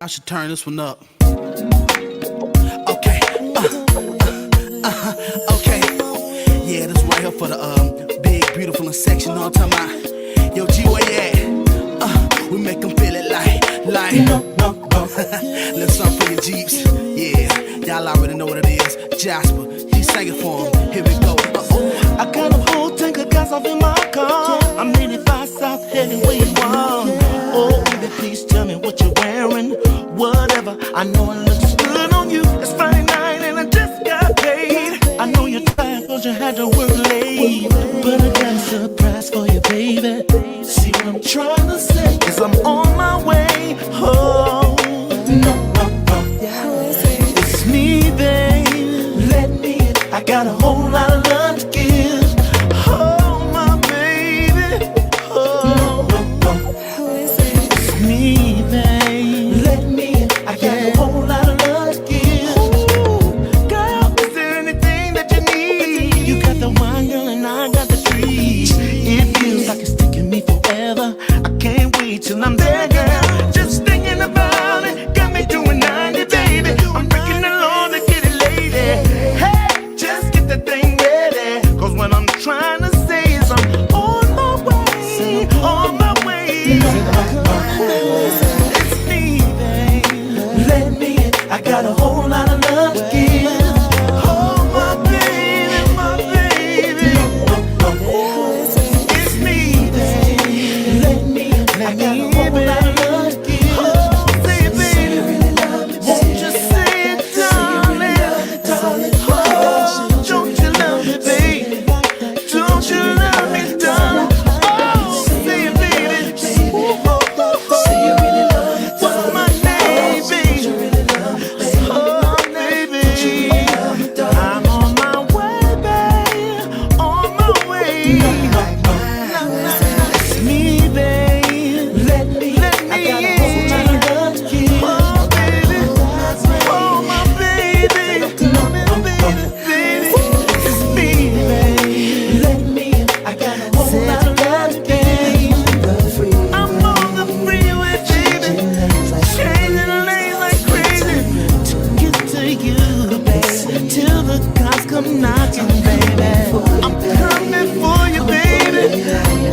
I should turn this one up. Okay. Okay. Yeah, this right here for the big, beautiful and sexy. You know what I'm talking about? Yo, G, where you at? We make them feel it like. Little something for your Jeeps. Yeah, y'all already know what it is. Jasper, he sang it for him. Here we go. I got a whole tank of gas off in my car. I'm 85 south heading where you are. Oh, baby, please tell me what you're wearing. Whatever, I know it looks good on you. It's Friday night and I just got paid. I know you're tired cause you had to work late, but I got a surprise for you, baby. See what I'm trying to say is I'm on my way home. It's me, babe. Let me in. I got a whole lot of love to give. Oh, my baby. Oh, it's me, babe. Let me in. I got a whole lot of love to give. Ooh, girl, is there anything that you need? You got the wine, girl, and I got the trees. It feels like it's taking me forever. I can't wait till I'm there, girl. Just thinking about it got me doing 90, baby. I'm breaking the law to get it, lady. Hey, just get the thing ready. Cause what I'm trying to say is I'm on my way, on my way. It's me, babe. Let me in. I got a whole lot of love to give. Oh, my baby, my baby. It's me, babe. Let me in. I got a whole lot of love to give. Oh, say it, baby. Won't you say it, darling? Oh, don't you love me, baby? Don't you love me, darling? Oh, say it, baby. What's my name, baby? Oh, baby. I'm on my way, babe. On my way. It's me, babe. Let me in. Oh, baby. Oh, my baby. Baby. It's me, babe. Let me in. I got a whole lot of love to give. I'm on the freeway, baby. Changing lanes like crazy to get to you, baby. Till the cops come knocking, baby. I'm coming for you, baby.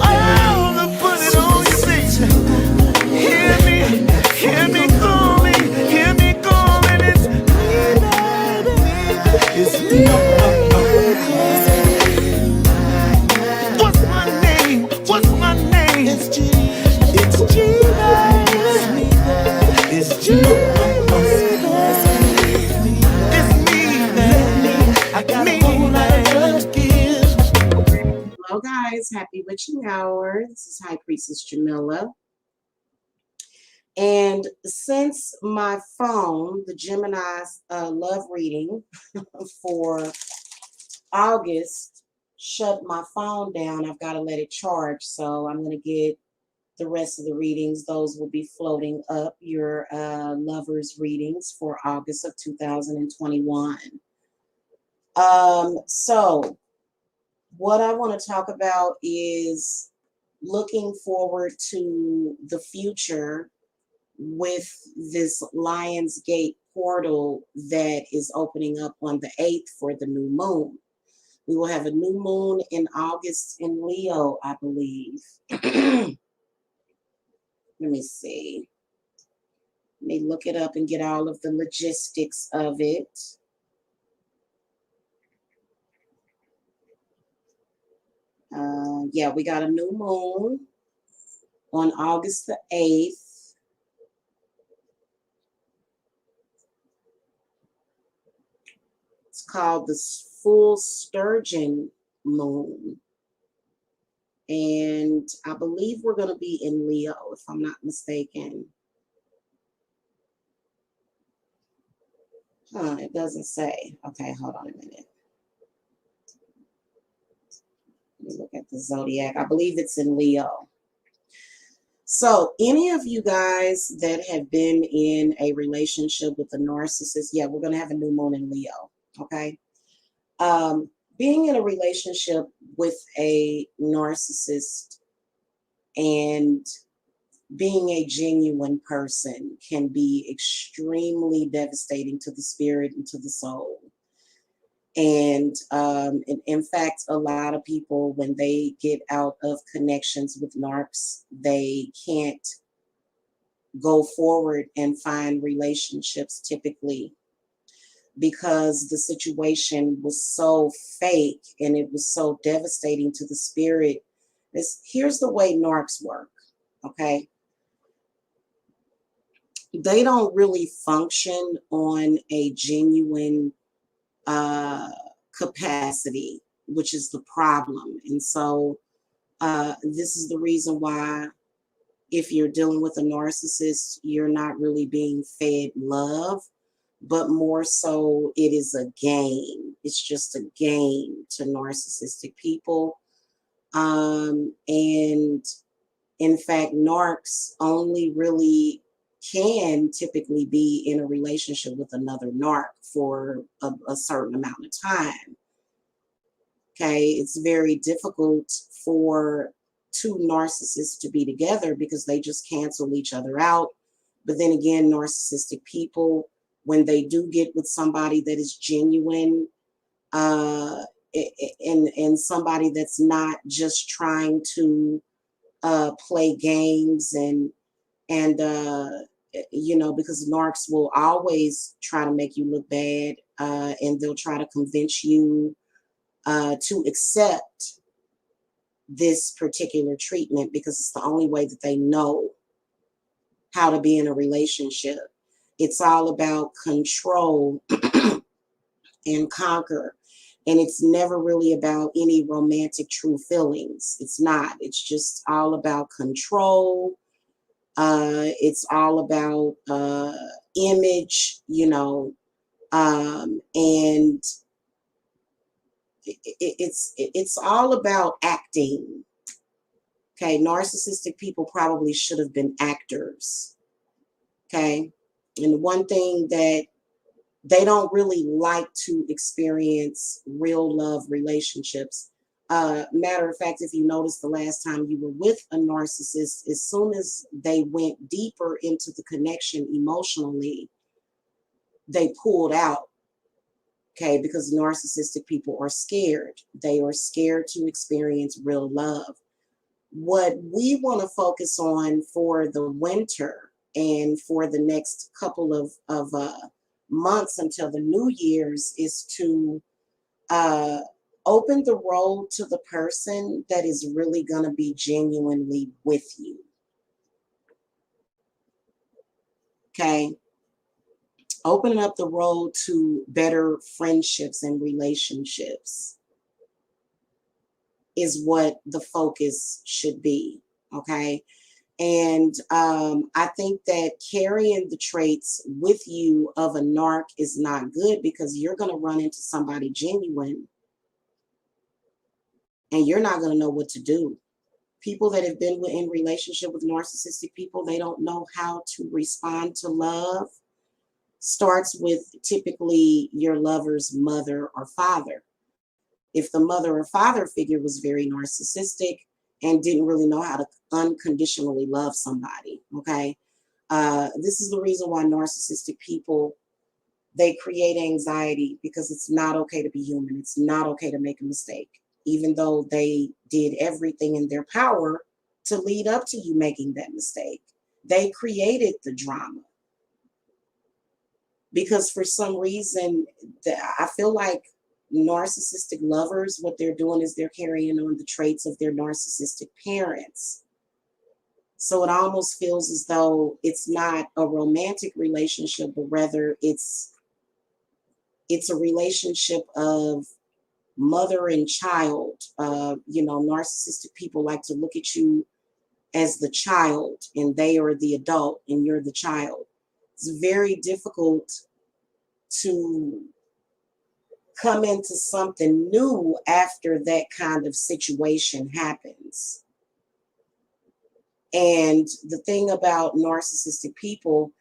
Oh, to put it on you, baby. Hear me calling, hear me calling. It's me, baby. It's me. What's my name? What's my name? It's G. It's G, baby. It's G. It's me, baby. I got a whole lot of love to give. Hello, guys. Happy witching hour. This is High Priestess Jamila. And since my phone, the Gemini's love reading for August, shut my phone down, I've got to let it charge. So I'm going to get the rest of the readings. Those will be floating up, your lovers readings for August of 2021. So what I want to talk about is looking forward to the future with this Lionsgate portal that is opening up on the 8th for the new moon. We will have a new moon in August in Leo, I believe. Let me see. Let me look it up and get all of the logistics of it. Yeah, we got a new moon on August the 8th. It's called the full sturgeon moon. And I believe we're going to be in Leo, if I'm not mistaken. It doesn't say. Okay, hold on a minute. Let me look at the zodiac. I believe it's in Leo. So any of you guys that have been in a relationship with a narcissist, yeah, we're going to have a new moon in Leo, okay? Being in a relationship with a narcissist and being a genuine person can be extremely devastating to the spirit and to the soul. And in fact, a lot of people, when they get out of connections with narcs, they can't go forward and find relationships typically because the situation was so fake and it was so devastating to the spirit. Here's the way narcs work, okay? They don't really function on a genuine capacity, which is the problem. And so this is the reason why if you're dealing with a narcissist, you're not really being fed love, but more so it is a game. It's just a game to narcissistic people. And in fact, narcs only really can typically be in a relationship with another narc for a certain amount of time. Okay, it's very difficult for two narcissists to be together because they just cancel each other out. But then again, narcissistic people, when they do get with somebody that is genuine, and somebody that's not just trying to play games and because narcs will always try to make you look bad, and they'll try to convince you to accept this particular treatment because it's the only way that they know how to be in a relationship. It's all about control and conquer. And it's never really about any romantic true feelings. It's not. It's just all about control. It's all about image, and it's all about acting. Okay, narcissistic people probably should have been actors. Okay, and the one thing that they don't really like to experience real love relationships. Matter of fact, if you notice the last time you were with a narcissist, as soon as they went deeper into the connection emotionally, they pulled out. Okay, because narcissistic people are scared. They are scared to experience real love. What we want to focus on for the winter and for the next couple of months until the New Year's is to open the road to the person that is really going to be genuinely with you. Okay. Opening up the road to better friendships and relationships is what the focus should be. Okay. And I think that carrying the traits with you of a narc is not good because you're going to run into somebody genuine and you're not going to know what to do. People that have been in relationship with narcissistic people, they don't know how to respond to love. Starts with typically your lover's mother or father. If the mother or father figure was very narcissistic and didn't really know how to unconditionally love somebody, okay? This is the reason why narcissistic people, they create anxiety because it's not okay to be human. It's not okay to make a mistake, even though they did everything in their power to lead up to you making that mistake. They created the drama. Because for some reason, I feel like narcissistic lovers, what they're doing is they're carrying on the traits of their narcissistic parents. So it almost feels as though it's not a romantic relationship, but rather it's a relationship of mother and child. Narcissistic people like to look at you as the child and they are the adult and you're the child. It's very difficult to come into something new after that kind of situation happens. And the thing about narcissistic people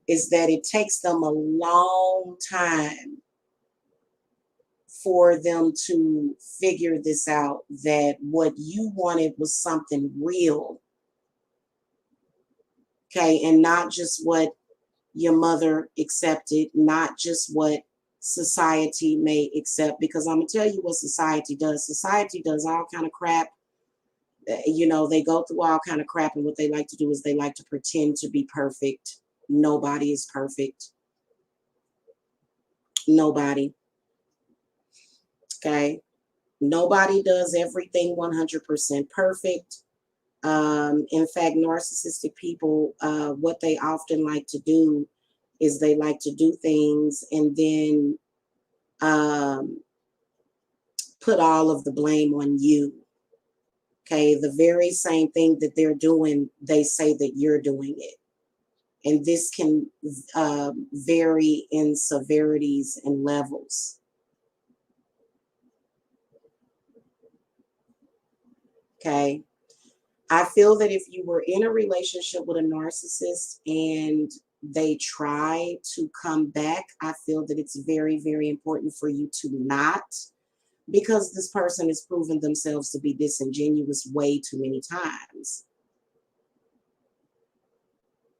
is that it takes them a long time for them to figure this out, that what you wanted was something real Okay. And not just what your mother accepted, not just what society may accept, because I'm gonna tell you what society does. Society does all kind of crap. You know, they go through all kind of crap, and what they like to do is they like to pretend to be perfect. Nobody is perfect. Nobody. Okay. Nobody does everything 100% perfect. In fact, narcissistic people, what they often like to do is they like to do things and then put all of the blame on you. Okay, the very same thing that they're doing, they say that you're doing it. And this can vary in severities and levels. Okay. I feel that if you were in a relationship with a narcissist and they try to come back, I feel that it's very, very important for you to not, because this person has proven themselves to be disingenuous way too many times.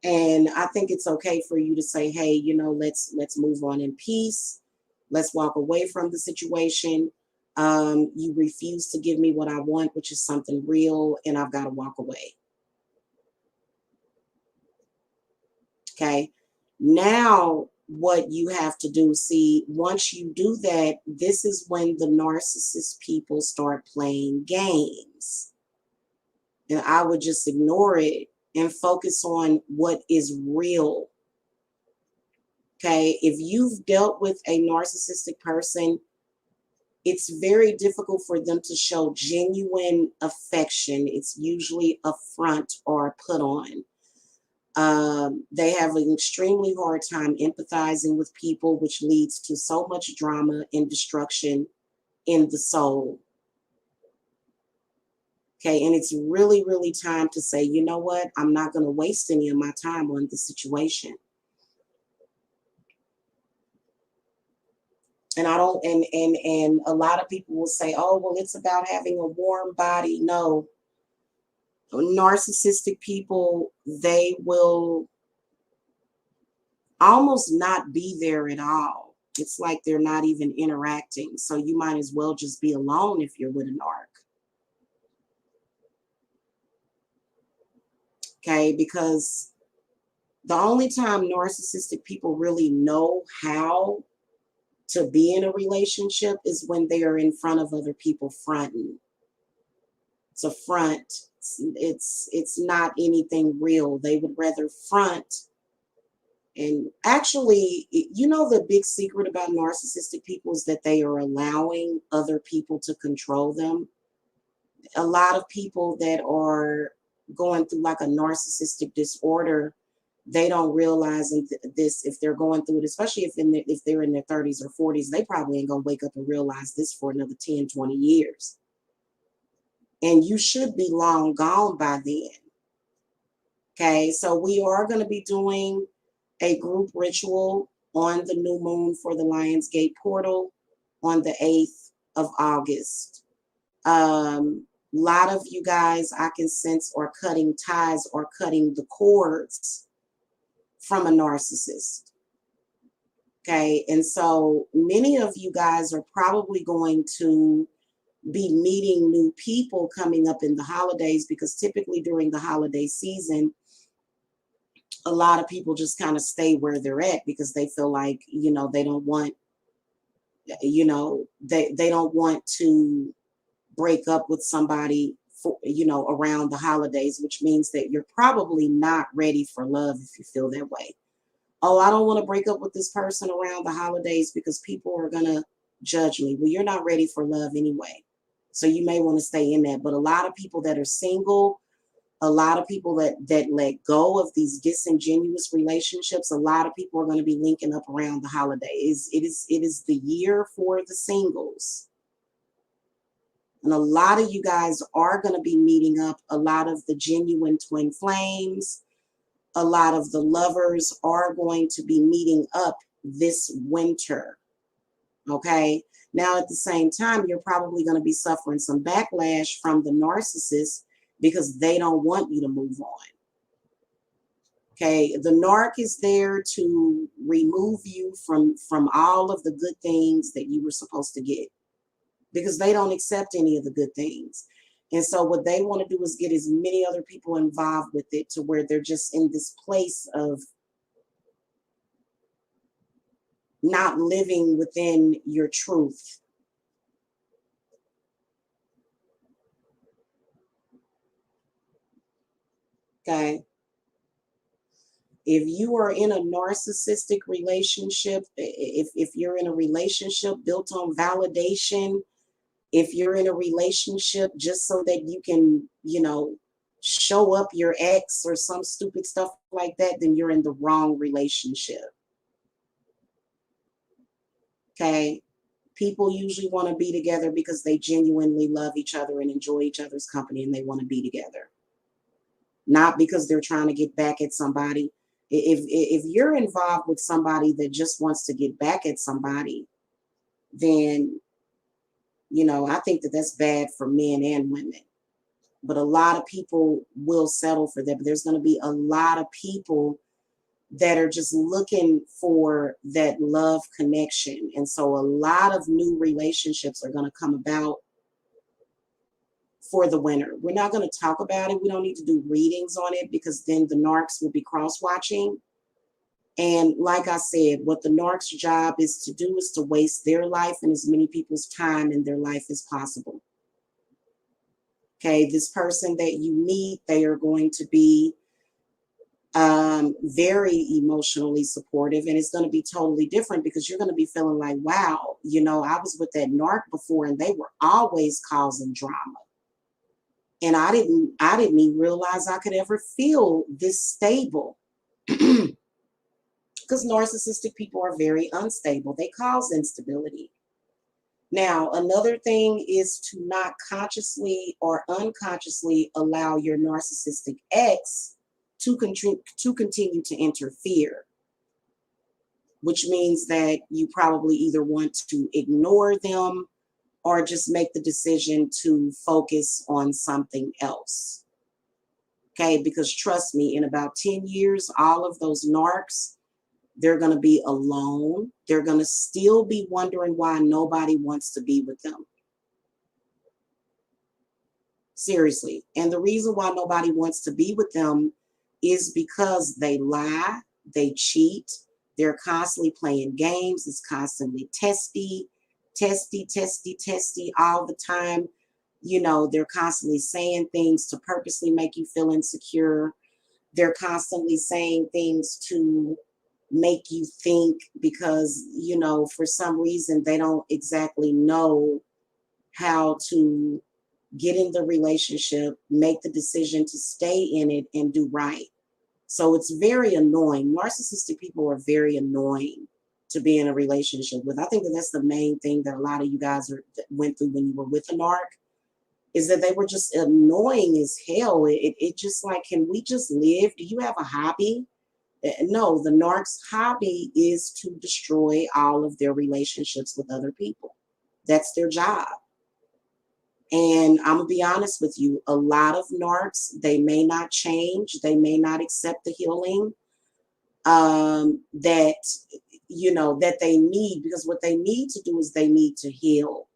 And I think it's okay for you to say, hey, you know, let's move on in peace. Let's walk away from the situation. You refuse to give me what I want, which is something real, and I've got to walk away. Okay. Now, what you have to do, see, once you do that, this is when the narcissist people start playing games. And I would just ignore it and focus on what is real. Okay. If you've dealt with a narcissistic person, it's very difficult for them to show genuine affection. It's usually a front or a put on. They have an extremely hard time empathizing with people, which leads to so much drama and destruction in the soul. Okay, and it's really, really time to say, you know what? I'm not going to waste any of my time on this situation. And I don't, and a lot of people will say, oh, well, it's about having a warm body. No, narcissistic people, they will almost not be there at all. It's like they're not even interacting. So you might as well just be alone if you're with a narc. Okay, because the only time narcissistic people really know how to be in a relationship is when they are in front of other people fronting. It's a front. It's not anything real. They would rather front. And actually, you know, the big secret about narcissistic people is that they are allowing other people to control them. A lot of people that are going through like a narcissistic disorder, they don't realize this if they're going through it, especially if they're in their 30s or 40s, they probably ain't gonna wake up and realize this for another 10, 20 years. And you should be long gone by then. Okay, so we are going to be doing a group ritual on the new moon for the Lionsgate portal on the 8th of August. A lot of you guys, I can sense, are cutting ties or cutting the cords from a narcissist. Okay, and so many of you guys are probably going to be meeting new people coming up in the holidays, because typically during the holiday season, a lot of people just kind of stay where they're at because they feel like, you know, they don't want, you know, they don't want to break up with somebody for, you know, around the holidays, which means that you're probably not ready for love if you feel that way. Oh, I don't want to break up with this person around the holidays because people are going to judge me. Well, you're not ready for love anyway. So you may want to stay in that. But a lot of people that are single, a lot of people that let go of these disingenuous relationships, a lot of people are going to be linking up around the holidays. It is the year for the singles. And a lot of you guys are going to be meeting up. A lot of the genuine twin flames, a lot of the lovers are going to be meeting up this winter. Okay. Now, at the same time, you're probably going to be suffering some backlash from the narcissist because they don't want you to move on. Okay, the narc is there to remove you from all of the good things that you were supposed to get, because they don't accept any of the good things. And so what they want to do is get as many other people involved with it to where they're just in this place of not living within your truth. Okay. If you are in a narcissistic relationship, if you're in a relationship built on validation, if you're in a relationship just so that you can, show up your ex or some stupid stuff like that, then you're in the wrong relationship. Okay. People usually want to be together because they genuinely love each other and enjoy each other's company and they want to be together, not because they're trying to get back at somebody. If you're involved with somebody that just wants to get back at somebody, then I think that that's bad for men and women. But a lot of people will settle for that. But there's going to be a lot of people that are just looking for that love connection. And so a lot of new relationships are going to come about for the winter. We're not going to talk about it. We don't need to do readings on it because then the narcs will be cross-watching. And like I said, what the narc's job is to do is to waste their life and as many people's time in their life as possible. Okay, this person that you meet, they are going to be very emotionally supportive, and it's going to be totally different because you're going to be feeling like, wow, I was with that narc before and they were always causing drama. And I didn't even realize I could ever feel this stable. Because narcissistic people are very unstable. They cause instability. Now, another thing is to not consciously or unconsciously allow your narcissistic ex to continue to interfere, which means that you probably either want to ignore them or just make the decision to focus on something else. Okay, because trust me, in about 10 years, all of those narcs, they're going to be alone. They're going to still be wondering why nobody wants to be with them. Seriously. And the reason why nobody wants to be with them is because they lie, they cheat, they're constantly playing games. It's constantly testy all the time. They're constantly saying things to purposely make you feel insecure. They're constantly saying things to make you think because, for some reason they don't exactly know how to get in the relationship, make the decision to stay in it and do right. So it's very annoying. Narcissistic people are very annoying to be in a relationship with. I think that that's the main thing that a lot of you guys went through when you were with a narc, is that they were just annoying as hell. It just like, can we just live? Do you have a hobby? No, the narc's hobby is to destroy all of their relationships with other people. That's their job. And I'm going to be honest with you, a lot of narcs, they may not change. They may not accept the healing that they need, because what they need to do is they need to heal.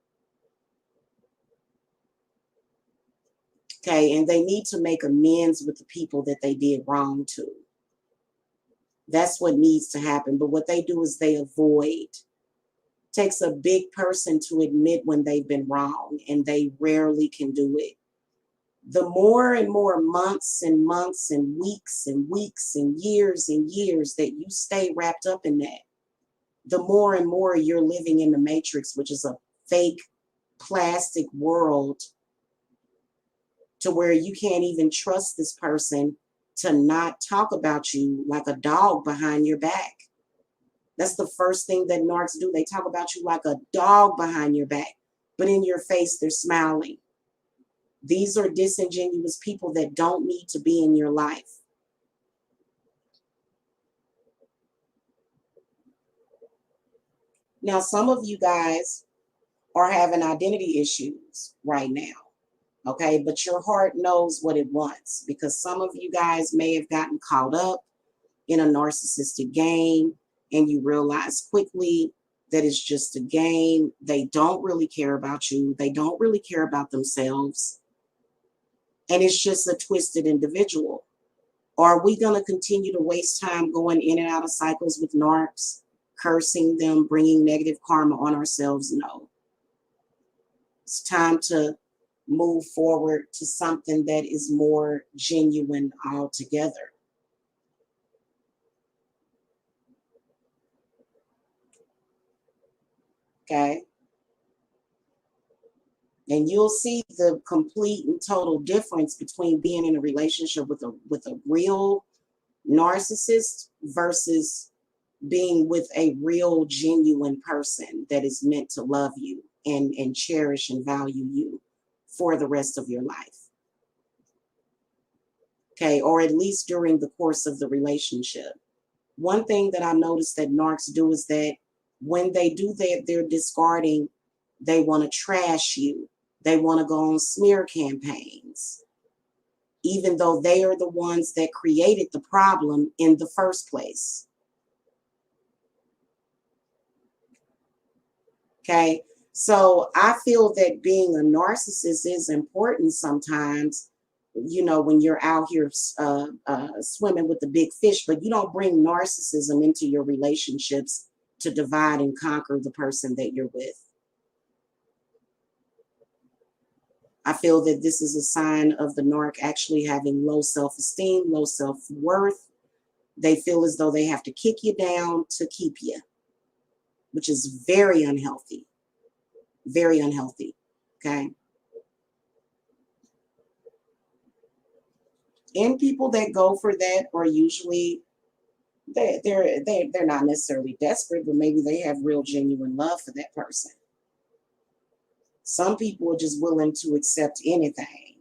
Okay, and they need to make amends with the people that they did wrong to. That's what needs to happen. But what they do is they avoid. Takes a big person to admit when they've been wrong, and they rarely can do it. The more and more months and months and weeks and years that you stay wrapped up in that, the more and more you're living in the matrix, which is a fake plastic world, to where you can't even trust this person to not talk about you like a dog behind your back. That's the first thing that narcs do. They talk about you like a dog behind your back, but in your face, they're smiling. These are disingenuous people that don't need to be in your life. Now, some of you guys are having identity issues right now, okay? But your heart knows what it wants, because some of you guys may have gotten caught up. in a narcissistic game, and you realize quickly that it's just a game. They don't really care about you. They don't really care about themselves. And it's just a twisted individual. Are we going to continue to waste time going in and out of cycles with narcs, cursing them, bringing negative karma on ourselves? No. It's time to move forward to something that is more genuine altogether. Okay? And you'll see the complete and total difference between being in a relationship with a real narcissist versus being with a real genuine person that is meant to love you and cherish and value you for the rest of your life. Okay, or at least during the course of the relationship. One thing that I noticed that narcs do is that when they do that, they're discarding, they want to trash you. They want to go on smear campaigns, even though they are the ones that created the problem in the first place. Okay, so I feel that being a narcissist is important sometimes, you know, when you're out here swimming with the big fish, but you don't bring narcissism into your relationships to divide and conquer the person that you're with. I feel that this is a sign of the narc actually having low self-esteem, low self-worth. They feel as though they have to kick you down to keep you, which is very unhealthy. Very unhealthy. Okay. And people that go for that are usually they're not necessarily desperate, but maybe they have real genuine love for that person. Some people are just willing to accept anything,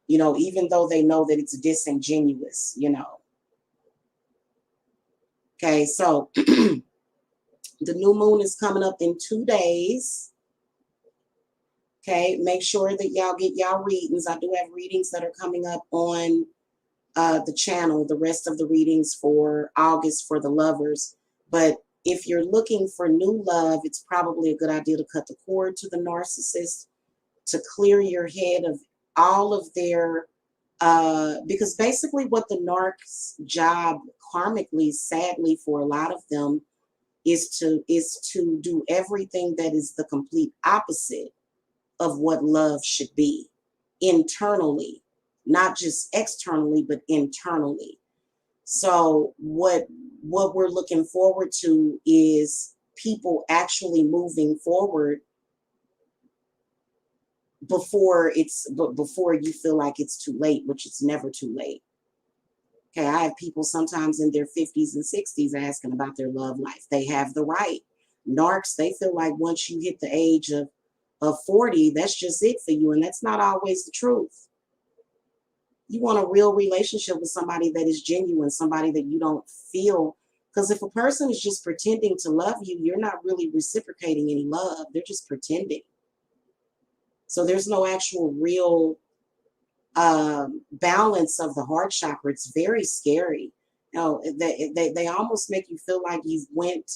you know, even though they know that it's disingenuous, you know. Okay, so the new moon is coming up in 2 days. Okay, make sure that y'all get y'all readings. I do have readings that are coming up on the channel, the rest of the readings for August for the lovers. But if you're looking for new love, it's probably a good idea to cut the cord to the narcissist, to clear your head of all of their, because basically what the narc's job karmically, sadly for a lot of them, is to do everything that is the complete opposite of what love should be internally, not just externally, but internally. So what we're looking forward to is people actually moving forward before you feel like it's too late, which it's never too late. Okay, I have people sometimes in their 50s and 60s asking about their love life. They have the right. Narcs, they feel like once you hit the age of 40, that's just it for you, and that's not always the truth. You want a real relationship with somebody that is genuine, somebody that you don't feel, because if a person is just pretending to love you, you're not really reciprocating any love. They're just pretending. So there's no actual real balance of the heart chakra. It's very scary. You know, they almost make you feel like you've went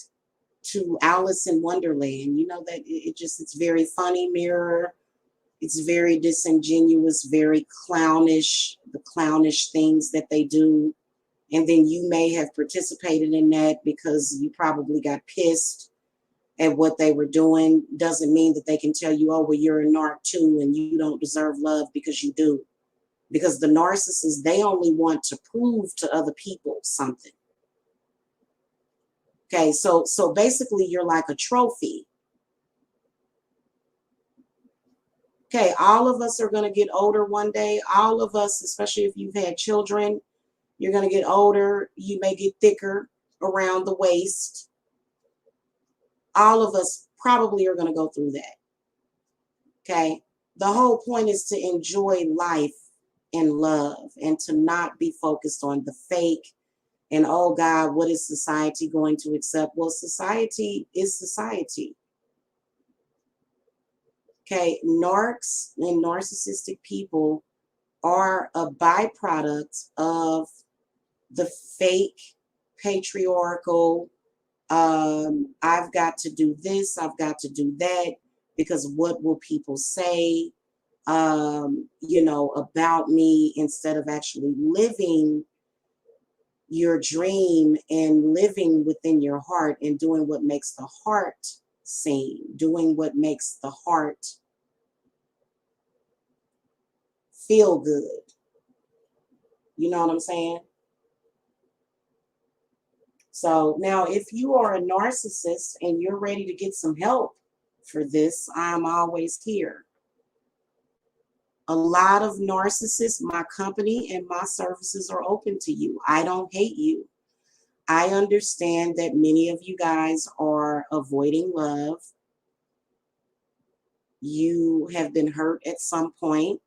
to Alice in Wonderland. You know, that it's very funny mirror. It's very disingenuous, very clownish, the clownish things that they do. And then you may have participated in that because you probably got pissed at what they were doing. Doesn't mean that they can tell you, oh, well, you're a narc too and you don't deserve love, because you do. Because the narcissists, they only want to prove to other people something. Okay, so basically you're like a trophy. Okay, all of us are going to get older one day. All of us, especially if you've had children, you're going to get older. You may get thicker around the waist. All of us probably are going to go through that. Okay, the whole point is to enjoy life and love and to not be focused on the fake and, oh God, what is society going to accept? Well, society is society. Okay, narcs and narcissistic people, are a byproduct of the fake patriarchal, I've got to do this, I've got to do that, because what will people say, about me, instead of actually living your dream and living within your heart and doing what makes the heart sing, doing what makes the heart feel good. You know what I'm saying? So now, if you are a narcissist and you're ready to get some help for this, I'm always here. A lot of narcissists, my company and my services are open to you. I don't hate you. I understand that many of you guys are avoiding love. You have been hurt at some point.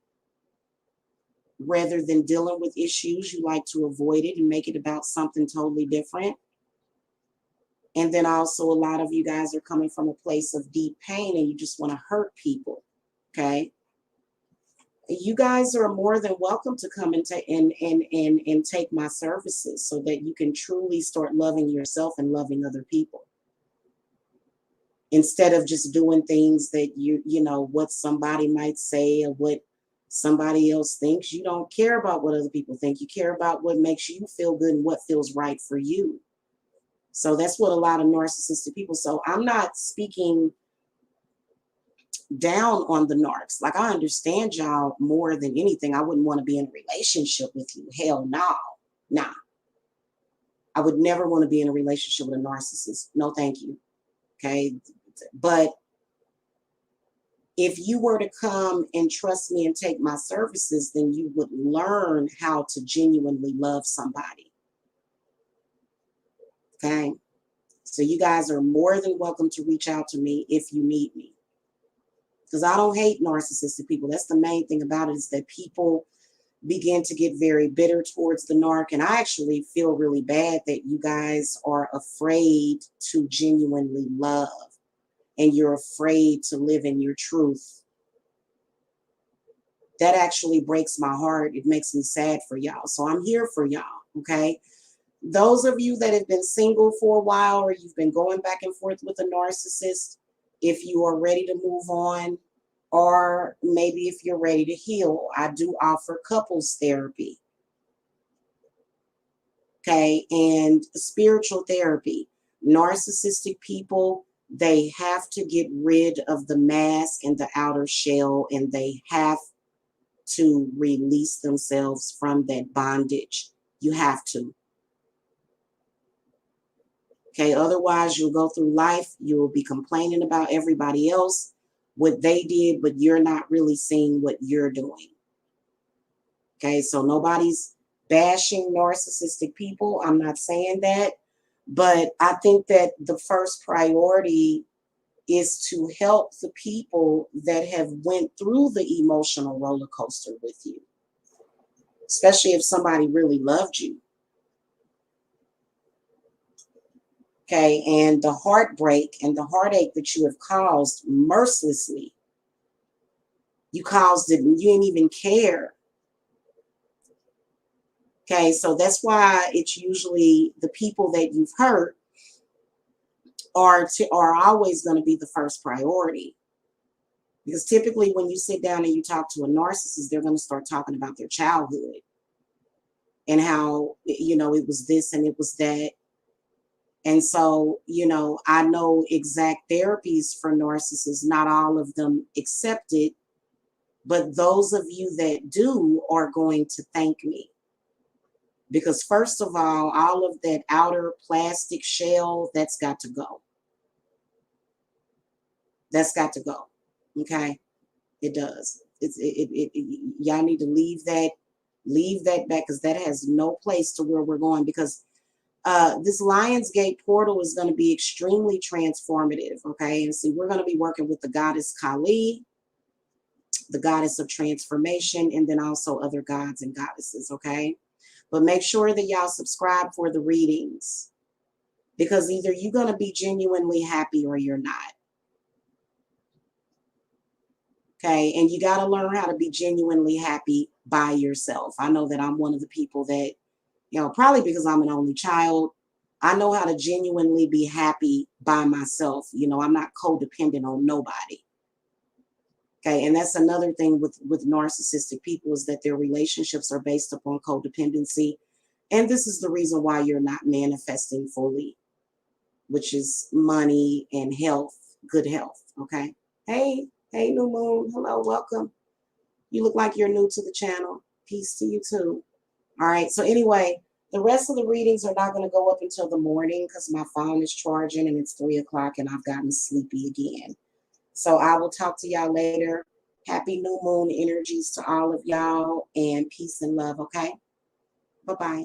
Rather than dealing with issues, you like to avoid it and make it about something totally different. And then also, a lot of you guys are coming from a place of deep pain and you just want to hurt people. Okay. You guys are more than welcome to come and take my services so that you can truly start loving yourself and loving other people, instead of just doing things that what somebody might say or what somebody else thinks. You don't care about what other people think. You care about what makes you feel good and what feels right for you. So that's what a lot of narcissistic people. So I'm not speaking down on the narcs. Like, I understand y'all more than anything. I wouldn't want to be in a relationship with you. Hell no. Nah. I would never want to be in a relationship with a narcissist. No, thank you. Okay. But if you were to come and trust me and take my services, then you would learn how to genuinely love somebody. Okay. So you guys are more than welcome to reach out to me if you need me. Because I don't hate narcissistic people. That's the main thing about it, is that people begin to get very bitter towards the narc. And I actually feel really bad that you guys are afraid to genuinely love and you're afraid to live in your truth. That actually breaks my heart. It makes me sad for y'all. So I'm here for y'all, okay? Those of you that have been single for a while, or you've been going back and forth with a narcissist, if you are ready to move on, or maybe if you're ready to heal, I do offer couples therapy, okay, and spiritual therapy. Narcissistic people, they have to get rid of the mask and the outer shell, and they have to release themselves from that bondage. You have to. Okay, otherwise you'll go through life, you'll be complaining about everybody else, what they did, but you're not really seeing what you're doing. Okay, so nobody's bashing narcissistic people. I'm not saying that, but I think that the first priority is to help the people that have went through the emotional roller coaster with you, especially if somebody really loved you. Okay, and the heartbreak and the heartache that you have caused mercilessly, you caused it and you didn't even care. Okay, so that's why it's usually the people that you've hurt are always going to be the first priority. Because typically when you sit down and you talk to a narcissist, they're going to start talking about their childhood and how, it was this and it was that. And so, I know exact therapies for narcissists, not all of them accepted, but those of you that do are going to thank me. Because first of all of that outer plastic shell, that's got to go. That's got to go. Okay? It does. Y'all need to leave that back, because that has no place to where we're going. Because this Lionsgate portal is going to be extremely transformative, okay? And see, we're going to be working with the goddess Kali, the goddess of transformation, and then also other gods and goddesses, okay? But make sure that y'all subscribe for the readings, because either you're going to be genuinely happy or you're not. Okay. And you got to learn how to be genuinely happy by yourself. I know that I'm one of the people that, probably because I'm an only child, I know how to genuinely be happy by myself. I'm not codependent on nobody. Okay. And that's another thing with narcissistic people, is that their relationships are based upon codependency. And this is the reason why you're not manifesting fully, which is money and health, good health. Okay. Hey, New Moon. Hello, welcome. You look like you're new to the channel. Peace to you too. All right. So anyway, the rest of the readings are not going to go up until the morning because my phone is charging and it's 3 o'clock and I've gotten sleepy again. So I will talk to y'all later. Happy new moon energies to all of y'all, and peace and love. Okay. Bye-bye.